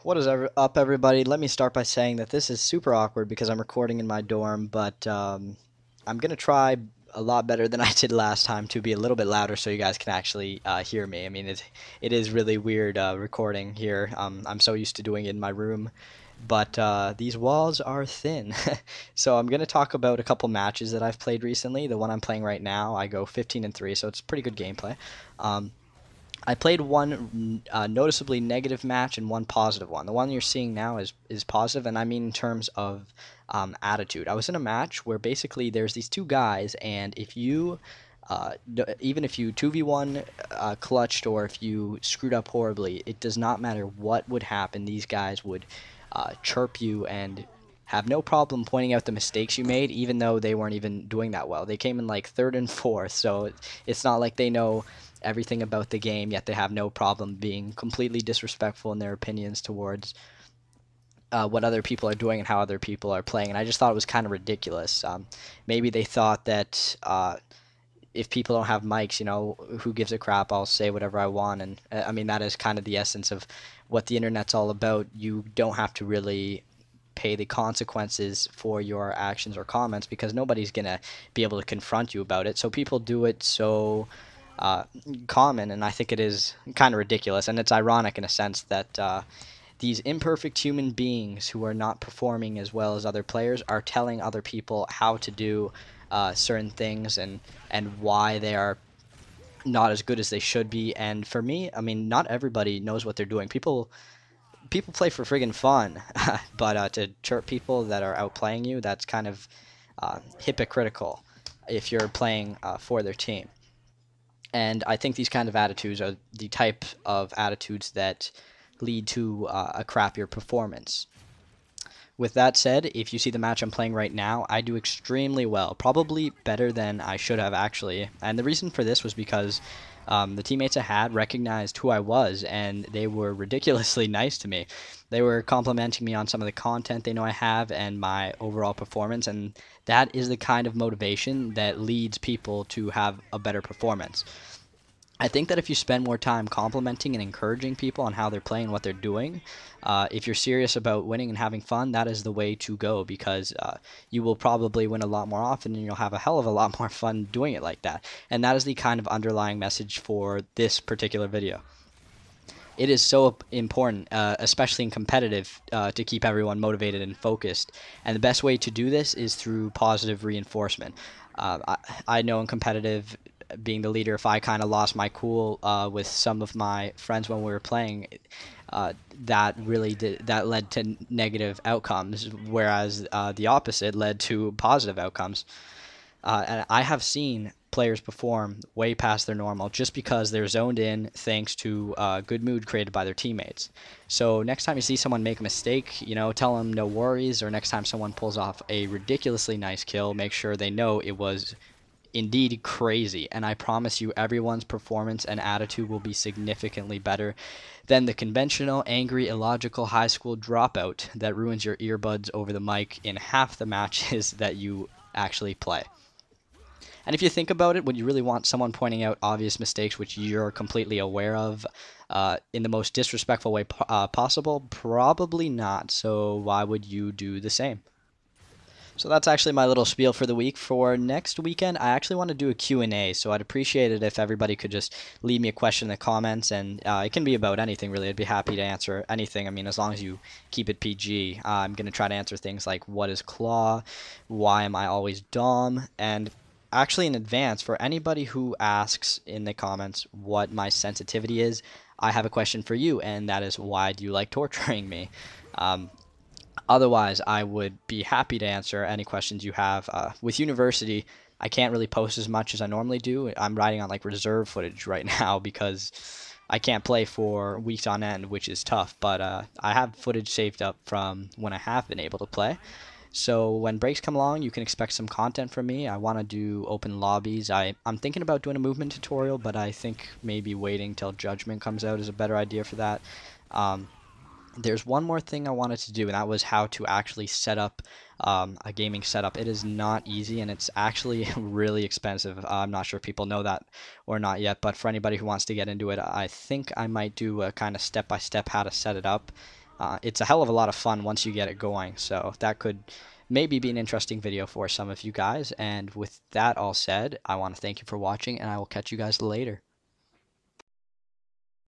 What is up, everybody? Let me start by saying that this is super awkward because I'm recording in my dorm, but I'm going to try a lot better than I did last time to be a little bit louder so you guys can actually hear me. I mean, it is really weird recording here. I'm so used to doing it in my room, but these walls are thin. So I'm going to talk about a couple matches that I've played recently. The one I'm playing right now, I go 15-3, so it's pretty good gameplay. Um, I played one noticeably negative match and one positive one. The one you're seeing now is positive, and I mean in terms of attitude. I was in a match where basically there's these two guys, and if you even if you 2v1 clutched or if you screwed up horribly, it does not matter what would happen. These guys would chirp you and have no problem pointing out the mistakes you made, even though they weren't even doing that well. They came in like third and fourth, so it's not like they know everything about the game, yet they have no problem being completely disrespectful in their opinions towards what other people are doing and how other people are playing. And I just thought it was kind of ridiculous. Maybe they thought that if people don't have mics, who gives a crap? I'll say whatever I want. And I mean, that is kind of the essence of what the internet's all about. You don't have to really pay the consequences for your actions or comments because nobody's going to be able to confront you about it. So people do it so uh, common, and I think it is kind of ridiculous. And it's ironic in a sense that these imperfect human beings who are not performing as well as other players are telling other people how to do certain things and why they are not as good as they should be. And for me, I mean, not everybody knows what they're doing. People play for friggin' fun, but to chirp people that are outplaying you, that's kind of hypocritical if you're playing for their team. And I think these kind of attitudes are the type of attitudes that lead to a crappier performance. With that said, if you see the match I'm playing right now, I do extremely well, probably better than I should have actually. And the reason for this was because the teammates I had recognized who I was, and they were ridiculously nice to me. They were complimenting me on some of the content they know I have and my overall performance, and that is the kind of motivation that leads people to have a better performance. I think that if you spend more time complimenting and encouraging people on how they're playing and what they're doing, if you're serious about winning and having fun, that is the way to go because you will probably win a lot more often and you'll have a hell of a lot more fun doing it like that. And that is the kind of underlying message for this particular video. It is so important, especially in competitive, to keep everyone motivated and focused. And the best way to do this is through positive reinforcement. I know in competitive, being the leader, if I kind of lost my cool with some of my friends when we were playing, that led to negative outcomes, whereas the opposite led to positive outcomes. And I have seen players perform way past their normal just because they're zoned in thanks to good mood created by their teammates. So next time you see someone make a mistake, tell them no worries, or next time someone pulls off a ridiculously nice kill, make sure they know it was indeed crazy, and I promise you everyone's performance and attitude will be significantly better than the conventional, angry, illogical high school dropout that ruins your earbuds over the mic in half the matches that you actually play. And if you think about it, would you really want someone pointing out obvious mistakes which you're completely aware of in the most disrespectful way possible? Probably not, so why would you do the same? So that's actually my little spiel for the week. For next weekend, I actually want to do a Q&A, so I'd appreciate it if everybody could just leave me a question in the comments, and it can be about anything, really. I'd be happy to answer anything. I mean, as long as you keep it PG. I'm going to try to answer things like, what is Claw? Why am I always Dom? And actually, in advance, for anybody who asks in the comments what my sensitivity is, I have a question for you, and that is, why do you like torturing me? Otherwise, I would be happy to answer any questions you have. With university, I can't really post as much as I normally do. I'm riding on like reserve footage right now because I can't play for weeks on end, which is tough. But I have footage saved up from when I have been able to play. So when breaks come along, you can expect some content from me. I want to do open lobbies. I'm thinking about doing a movement tutorial, but I think maybe waiting till Judgment comes out is a better idea for that. There's one more thing I wanted to do, and that was how to actually set up a gaming setup. It is not easy, and it's actually really expensive. I'm not sure if people know that or not yet, but for anybody who wants to get into it, I think I might do a kind of step-by-step how to set it up. It's a hell of a lot of fun once you get it going, so that could maybe be an interesting video for some of you guys. And with that all said, I want to thank you for watching, and I will catch you guys later.